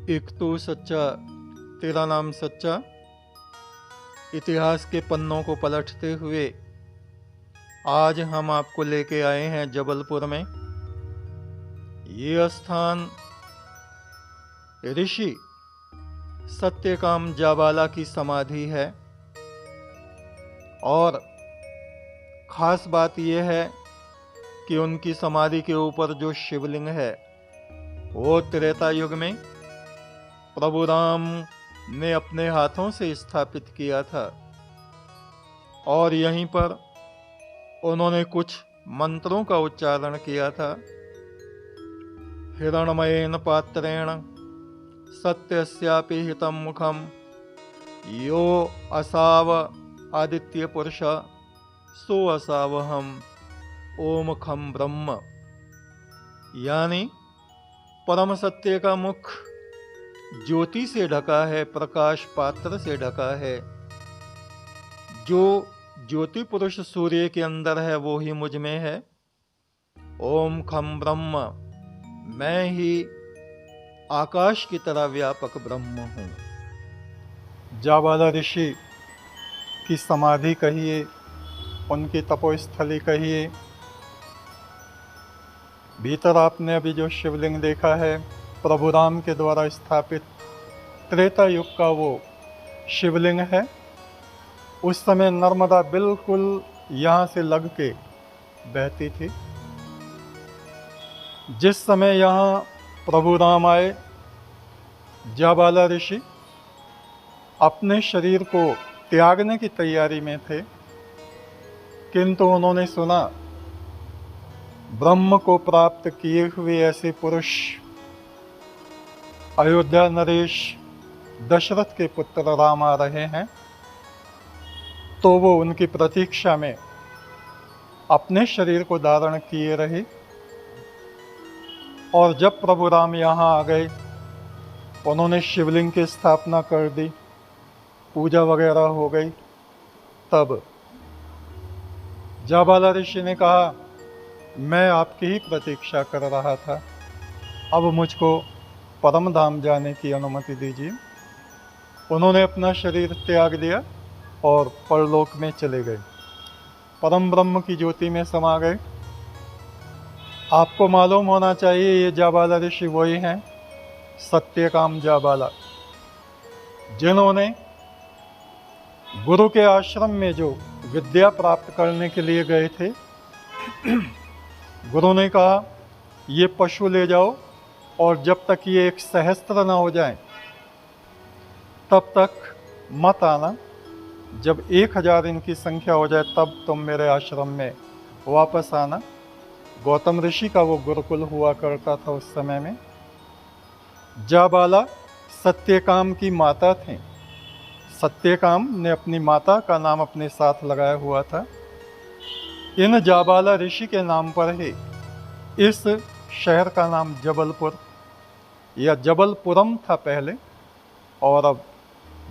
एक तो सच्चा, तेरा नाम सच्चा। इतिहास के पन्नों को पलटते हुए आज हम आपको लेके आए हैं जबलपुर में। ये स्थान ऋषि सत्यकाम जाबाला की समाधि है और खास बात यह है कि उनकी समाधि के ऊपर जो शिवलिंग है वो त्रेता युग में प्रभु राम ने अपने हाथों से स्थापित किया था और यहीं पर उन्होंने कुछ मंत्रों का उच्चारण किया था। हिरण्मयेन पात्रेण सत्यस्यापि हितं मुखम यो असाव आदित्य पुरुष सो असावहम ओम खम ब्रह्म। यानी परम सत्य का मुख ज्योति से ढका है, प्रकाश पात्र से ढका है। जो ज्योति पुरुष सूर्य के अंदर है वो ही मुझ में है। ओम खम ब्रह्म, मैं ही आकाश की तरह व्यापक ब्रह्म हूँ। जाबाला ऋषि की समाधि कहिए, उनकी तपोस्थली कहिए। भीतर आपने अभी जो शिवलिंग देखा है प्रभु राम के द्वारा स्थापित त्रेता युग का वो शिवलिंग है। उस समय नर्मदा बिल्कुल यहाँ से लग के बहती थी। जिस समय यहाँ प्रभु राम आए, जाबाला ऋषि अपने शरीर को त्यागने की तैयारी में थे, किंतु उन्होंने सुना ब्रह्म को प्राप्त किए हुए ऐसे पुरुष अयोध्या नरेश दशरथ के पुत्र राम आ रहे हैं, तो वो उनकी प्रतीक्षा में अपने शरीर को धारण किए रहे। और जब प्रभु राम यहाँ आ गए, उन्होंने शिवलिंग की स्थापना कर दी, पूजा वगैरह हो गई। तब जाबाला ऋषि ने कहा, मैं आपकी ही प्रतीक्षा कर रहा था, अब मुझको परम धाम जाने की अनुमति दीजिए। उन्होंने अपना शरीर त्याग दिया और परलोक में चले गए, परम ब्रह्म की ज्योति में समा गए। आपको मालूम होना चाहिए ये जाबाला ऋषि वही हैं, सत्यकाम जाबाला, जिन्होंने गुरु के आश्रम में जो विद्या प्राप्त करने के लिए गए थे, गुरु ने कहा ये पशु ले जाओ और जब तक ये 1 सहस्त्र ना हो जाए तब तक मत आना। जब 1000 इनकी संख्या हो जाए तब तुम मेरे आश्रम में वापस आना। गौतम ऋषि का वो गुरुकुल हुआ करता था उस समय में। जाबाला सत्यकाम की माता थीं। सत्यकाम ने अपनी माता का नाम अपने साथ लगाया हुआ था। इन जाबाला ऋषि के नाम पर ही इस शहर का नाम जबलपुर या जबलपुरम था पहले, और अब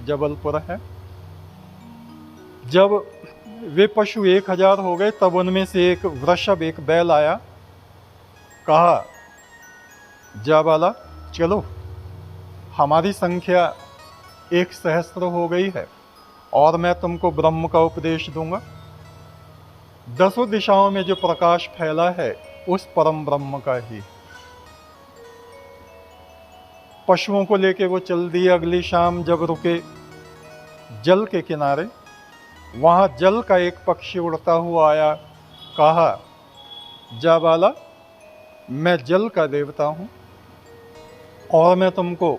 जबलपुर है। जब वे पशु 1000 हो गए तब उनमें से एक वृषभ, एक बैल आया। कहा, जाबाला चलो, हमारी संख्या 1 सहस्त्र हो गई है और मैं तुमको ब्रह्म का उपदेश दूंगा। 10 दिशाओं में जो प्रकाश फैला है उस परम ब्रह्म का ही। पशुओं को लेके वो चल दिए। अगली शाम जब रुके जल के किनारे, वहाँ जल का एक पक्षी उड़ता हुआ आया। कहा, जाबाला मैं जल का देवता हूँ और मैं तुमको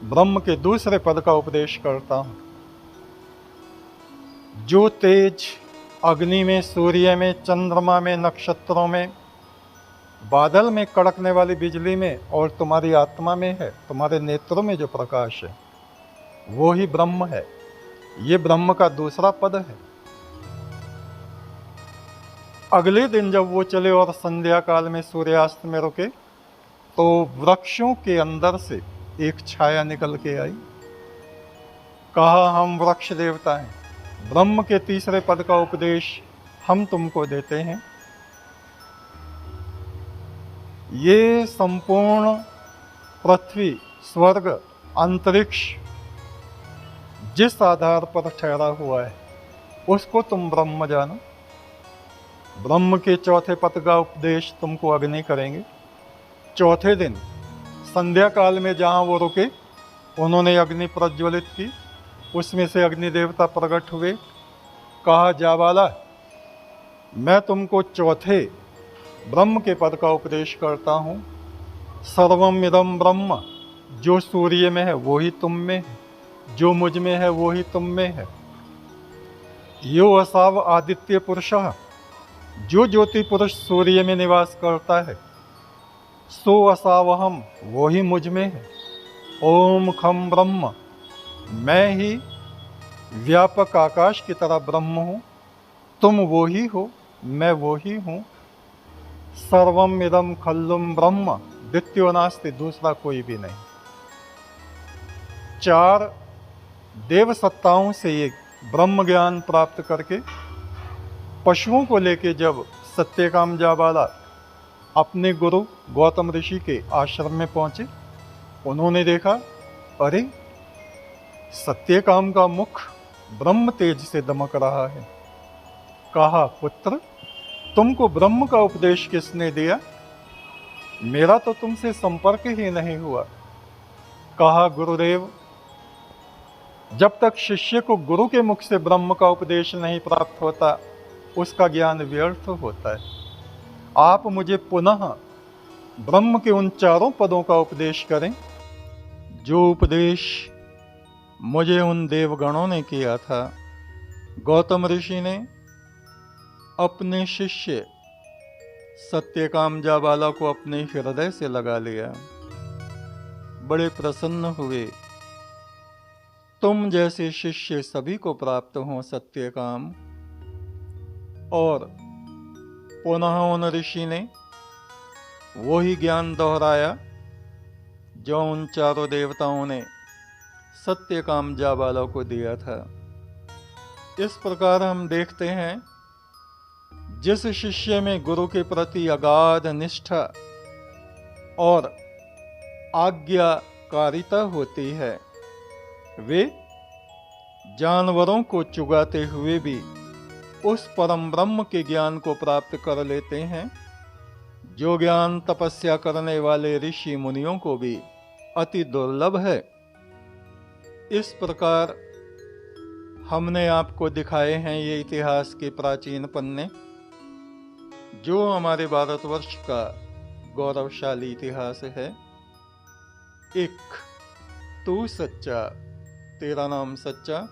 ब्रह्म के दूसरे पद का उपदेश करता हूँ। जो तेज अग्नि में, सूर्य में, चंद्रमा में, नक्षत्रों में, बादल में, कड़कने वाली बिजली में और तुम्हारी आत्मा में है, तुम्हारे नेत्रों में जो प्रकाश है वो ही ब्रह्म है। ये ब्रह्म का दूसरा पद है। अगले दिन जब वो चले और संध्या काल में सूर्यास्त में रुके तो वृक्षों के अंदर से एक छाया निकल के आई। कहा, हम वृक्ष देवता हैं, ब्रह्म के तीसरे पद का उपदेश हम तुमको देते हैं। ये संपूर्ण पृथ्वी, स्वर्ग अंतरिक्ष जिस आधार पर ठहरा हुआ है उसको तुम ब्रह्म जानो। ब्रह्म के चौथे पद का उपदेश तुमको अग्नि करेंगे। चौथे दिन संध्या काल में जहाँ वो रुके उन्होंने अग्नि प्रज्वलित की, उसमें से अग्नि देवता प्रकट हुए। कहा, जाबाला, मैं तुमको चौथे ब्रह्म के पद का उपदेश करता हूँ। सर्वम इदम ब्रह्म, जो सूर्य में है वो ही तुम में है, जो मुझ में है वो ही तुम में है। यो असाव आदित्य पुरुषः, जो ज्योति पुरुष सूर्य में निवास करता है, सो असावहम, वो ही मुझ में है। ओम खम ब्रह्म, मैं ही व्यापक आकाश की तरह ब्रह्म हूँ, तुम वो ही हो, मैं वो ही हूँ। सर्वम इदम खल्लुम ब्रह्म, द्वितीयो नास्ति, दूसरा कोई भी नहीं। चार देव सत्ताओं से ये ब्रह्म ज्ञान प्राप्त करके पशुओं को लेके जब सत्यकाम जाबाला अपने गुरु गौतम ऋषि के आश्रम में पहुंचे, उन्होंने देखा, अरे सत्यकाम का मुख ब्रह्म तेज से दमक रहा है। कहा, पुत्र, तुमको ब्रह्म का उपदेश किसने दिया? मेरा तो तुमसे संपर्क ही नहीं हुआ। कहा, गुरुदेव, जब तक शिष्य को गुरु के मुख से ब्रह्म का उपदेश नहीं प्राप्त होता उसका ज्ञान व्यर्थ होता है। आप मुझे पुनः ब्रह्म के उन चारों पदों का उपदेश करें जो उपदेश मुझे उन देवगणों ने किया था। गौतम ऋषि ने अपने शिष्य सत्यकाम जाबाला को अपने हृदय से लगा लिया, बड़े प्रसन्न हुए। तुम जैसे शिष्य सभी को प्राप्त हों सत्यकाम। और पुनः उन ऋषि ने वही ज्ञान दोहराया जो उन चारों देवताओं ने सत्यकाम जाबाला को दिया था। इस प्रकार हम देखते हैं, जिस शिष्य में गुरु के प्रति अगाध निष्ठा और आज्ञाकारिता होती है, वे जानवरों को चुगाते हुए भी उस परम ब्रह्म के ज्ञान को प्राप्त कर लेते हैं, जो ज्ञान तपस्या करने वाले ऋषि मुनियों को भी अति दुर्लभ है। इस प्रकार हमने आपको दिखाए हैं ये इतिहास के प्राचीन पन्ने, जो हमारे भारतवर्ष का गौरवशाली इतिहास है। एक तू सच्चा, तेरा नाम सच्चा,